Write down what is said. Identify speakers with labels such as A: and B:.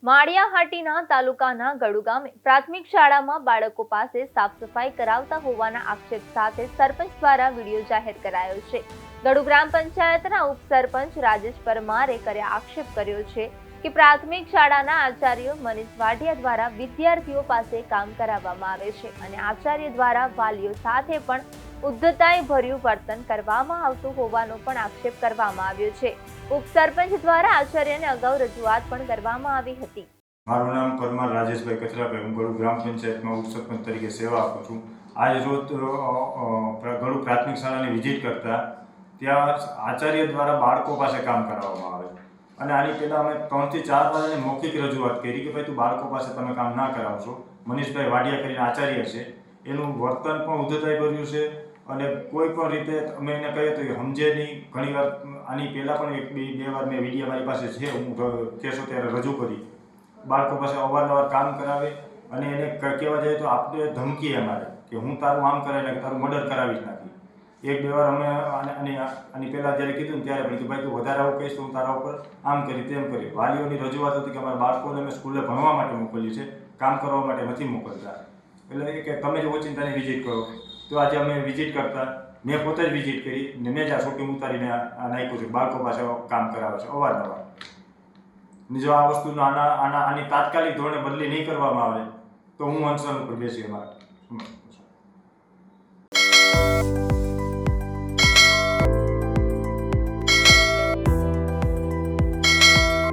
A: માળિયાહાટીના તાલુકાના ગડુ ગામે પ્રાથમિક શાળામાં બાળકો પાસે સાફ સફાઈ કરાવતા હોવાના આક્ષેપ સાથે સરપંચ દ્વારા વિડીયો જાહેર કરાયો છે। ગડુ ગ્રામ પંચાયતના ઉપસરપંચ રાજેશ પરમારે આક્ષેપ કર્યો છે કે પ્રાથમિક શાળાના આચાર્ય મનીષ વાઢિયા દ્વારા વિદ્યાર્થીઓ પાસે કામ કરાવવામાં આવે છે અને આચાર્ય દ્વારા વાલીઓ સાથે પણ ઉદ્ધતાઈ ભર્યું વર્તન કરવામાં આવતું હોવાનો પણ આક્ષેપ કરવામાં આવ્યો છે। ઉપસરપંચ દ્વારા આચાર્યને અગાઉ રજૂઆત પણ કરવામાં આવી હતી।
B: મારું નામ પરમાર રાજેશભાઈ કચરાભાઈ, હું ગડુ ગ્રામ પંચાયતમાં ઉપસરપંચ તરીકે સેવા આપું છું। આજ રોજ ગડુ પ્રાથમિક શાળાની વિઝિટ કરતા ત્યાં આચાર્ય દ્વારા બાળકો પાસે કામ કરાવવામાં આવે અને આની પહેલાં અમે 3 થી 4 વાર એને મૌખિક રજૂઆત કરી કે ભાઈ તું બાળકો પાસે તમે કામ ના કરાવશો। મનીષભાઈ વાઢિયા કરીને આચાર્ય છે, એનું વર્તન પણ ઉદ્ધતાઈ ભર્યું છે અને કોઈ પણ રીતે અમે એને કહીએ તો સમજે નહીં। ઘણીવાર આની પહેલાં પણ બે વાર મેં વિડીયો મારી પાસે છે, હું કહેશો ત્યારે રજૂ કરી, બાળકો પાસે અવારનવાર કામ કરાવે અને એને કહેવા જાય તો આપણે ધમકી અમારે કે હું તારું આમ કરાવી નાખી, તારું મર્ડર કરાવી જ નાખી। 1-2 વાર અમે આની પહેલાં જ્યારે કીધું ને ત્યારે પણ કે ભાઈ તું વધારે આવું કહીશ તો હું તારા ઉપર આમ કરી તેમ કરી। વાલીઓની રજૂઆત હતી કે અમારા બાળકોને અમે સ્કૂલે ભણવા માટે મોકલ્યું છે, કામ કરવા માટે નથી મોકલતા, એટલે કે તમે જ ઓચિંતાની વિઝિટ કરો। તો આજે અમે વિઝિટ કરતા, મેં પોતે જ વિઝિટ કરી ને મેં જ આ શૂટિંગ ઉતારીને નાખ્યું છે, બાળકો પાસે કામ કરાવે છે અવારનવાર। જો આ વસ્તુનો આની તાત્કાલિક ધોરણે બદલી નહીં કરવામાં આવે તો હું અનશન ઉપર બેસી અમારા